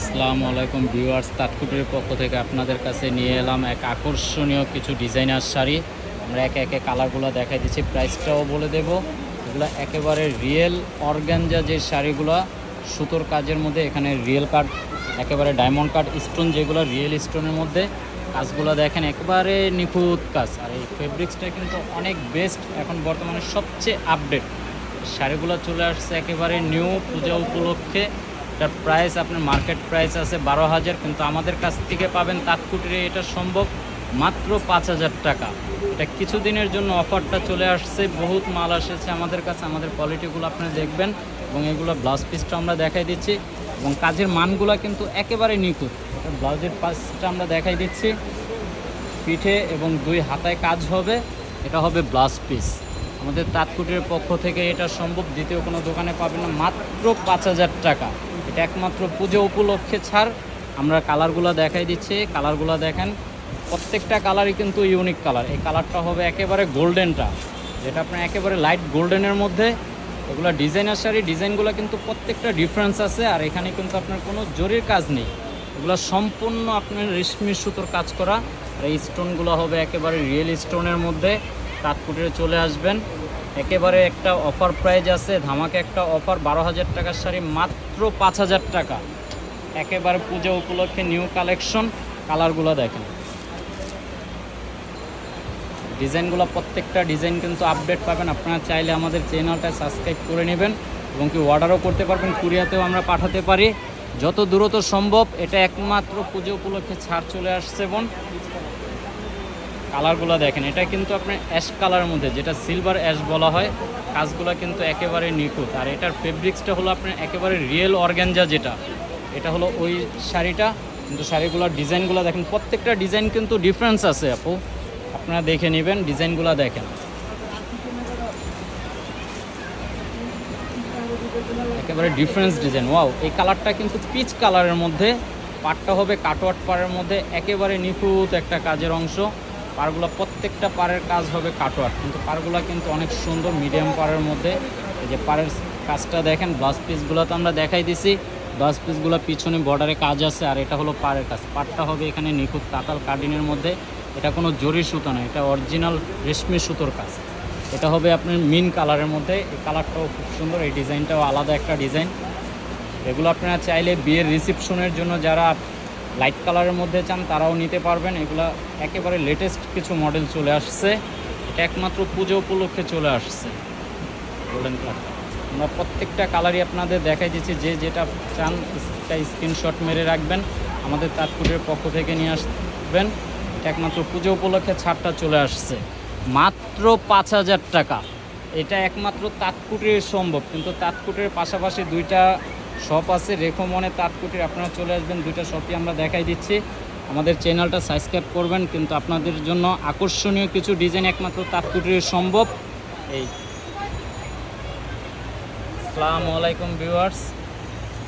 আসসালামু আলাইকুম ভিউয়ার্স, তাঁতকুটির পক্ষ থেকে আপনাদের কাছে নিয়ে এলাম এক আকর্ষণীয় কিছু ডিজাইনার শাড়ি। আমরা একে একে কালারগুলো দেখাই দিচ্ছি, প্রাইসটাও বলে দেব। এগুলো একেবারে রিয়েল অর্গানজা যে শাড়িগুলো সুতোর কাজের মধ্যে, এখানে রিয়েল কাট একেবারে ডায়মন্ড কাট স্টোন, যেগুলো রিয়েল স্টোনের মধ্যে কাজগুলো দেখেন একেবারে নিখুঁত কাজ। আর এই ফেব্রিক্সটা কিন্তু অনেক বেস্ট, এখন বর্তমানে সবচেয়ে আপডেট শাড়িগুলো চলে আসছে একেবারে নিউ পূজা উপলক্ষে। এটার প্রাইস আপনার মার্কেট প্রাইস আছে 12,000, কিন্তু আমাদের কাছ থেকে পাবেন তাঁতকুটিরে এটা সম্ভব মাত্র 5,000 টাকা। এটা কিছুদিনের জন্য অফারটা চলে আসছে, বহুত মাল এসেছে আমাদের কাছে। আমাদের কোয়ালিটিগুলো আপনারা দেখবেন এবং এগুলো ব্লাউজ পিসটা আমরা দেখাই দিচ্ছি এবং কাজের মানগুলো কিন্তু একেবারে নিখুঁত। এটা ব্লাউজের পাশটা আমরা দেখাই দিচ্ছি, পিঠে এবং 2 হাতায় কাজ হবে। এটা হবে ব্লাউজ পিস। আমাদের তাঁতকুটির পক্ষ থেকে এটা সম্ভব, দ্বিতীয় কোনো দোকানে পাবেন না, মাত্র 5,000 টাকা। এটা একমাত্র পুজো উপলক্ষে ছাড়। আমরা কালারগুলো দেখাই দিচ্ছি, কালারগুলো দেখেন, প্রত্যেকটা কালারই কিন্তু ইউনিক কালার। এই কালারটা হবে একেবারে গোল্ডেনটা, যেটা আপনার একেবারে লাইট গোল্ডেনের মধ্যে। এগুলো ডিজাইনার শাড়ি, ডিজাইনগুলো কিন্তু প্রত্যেকটা ডিফারেন্স আছে। আর এখানে কিন্তু আপনার কোনো জরির কাজ নেই, এগুলো সম্পূর্ণ আপনার রেশমি সুতোর কাজ করা। আর এই স্টোনগুলো হবে একেবারে রিয়েল স্টোনের মধ্যে। তাঁতকুটিরে চলে আসবেন, একেবারে একটা অফার প্রাইস আছে, ধামাকে একটা অফার, 12,000 টাকার শাড়ি মাত্র 5,000 টাকা। একেবারে পূজা উপলক্ষে নিউ কালেকশন। কালারগুলো দেখেন, ডিজাইনগুলো প্রত্যেকটা ডিজাইন কিন্তু আপডেট পাবেন। আপনারা চাইলে আমাদের চ্যানেলটা সাবস্ক্রাইব করে নেবেন এবং কি অর্ডারও করতে পারবেন, কুরিয়াতেও আমরা পাঠাতে পারি যত দ্রুত সম্ভব। এটা একমাত্র পুজো উপলক্ষে ছাড় চলে আসছে বোন। কালারগুলো দেখেন, এটা কিন্তু আপনার অ্যাশ কালারের মধ্যে, যেটা সিলভার অ্যাশ বলা হয়। কাজগুলো কিন্তু একেবারে নিখুঁত। আর এটার ফেব্রিক্সটা হলো আপনার একেবারে রিয়েল অর্গানজা, যেটা এটা হলো ওই শাড়িটা। কিন্তু শাড়িগুলোর ডিজাইনগুলো দেখেন, প্রত্যেকটা ডিজাইন কিন্তু ডিফারেন্স আছে আপু, আপনারা দেখে নেবেন। ডিজাইনগুলো দেখেন, একেবারে ডিফারেন্স ডিজাইন। ওয়াও, এই কালারটা কিন্তু পিচ কালারের মধ্যে, পাড়টা হবে কাটওয়ার্ট পাড়ের মধ্যে, একেবারে নিখুঁত একটা কাজের অংশ। পাড়গুলো প্রত্যেকটা পাড়ের কাজ হবে কাটওয়ার্ট, কিন্তু পাড়গুলো কিন্তু অনেক সুন্দর মিডিয়াম পাড়ের মধ্যে। এই যে পাড়ের কাজটা দেখেন, ব্লাউজ পিসগুলো তো আমরা দেখাই দিছি, ব্লাউজ পিসগুলো পিছনে বর্ডারে কাজ আছে। আর এটা হলো পাড়ের কাজ, পাড়টা হবে এখানে নিখুঁত তাঁতাল কাটিনের মধ্যে। এটা কোনো জরি সুতো নয়, এটা অরিজিনাল রেশমি সুতোর কাজ। এটা হবে আপনার মিন কালারের মধ্যে। এই কালারটাও খুব সুন্দর, এই ডিজাইনটাও আলাদা একটা ডিজাইন। এগুলো আপনারা চাইলে বিয়ের রিসেপশনের জন্য যারা লাইট কালারের মধ্যে চান তারাও নিতে পারবেন। এগুলো একেবারে লেটেস্ট কিছু মডেল চলে আসছে, এটা একমাত্র পুজো উপলক্ষে চলে আসছে গোল্ডেন কালারটা। আমরা প্রত্যেকটা কালারই আপনাদের দেখাই দিচ্ছি, যে যেটা চান একটা স্ক্রিনশট মেরে রাখবেন, আমাদের তাঁতকুটির পক্ষ থেকে নিয়ে আসবেন। এটা একমাত্র পুজো উপলক্ষে ছাড়টা চলে আসছে মাত্র 5,000 টাকা। এটা একমাত্র তাঁতকুটির সম্ভব, কিন্তু তাঁতকুটির পাশাপাশি 2টা শপ আছে, রেখো মনে তাঁতকুটির। আপনারা চলে আসবেন, 2টা শপই আমরা দেখাই দিচ্ছি। আমাদের চ্যানেলটা সাবস্ক্রাইব করবেন, কিন্তু আপনাদের জন্য আকর্ষণীয় কিছু ডিজাইন একমাত্র তাঁতকুটির সম্ভব। এই আসসালামু আলাইকুম ভিউয়ার্স।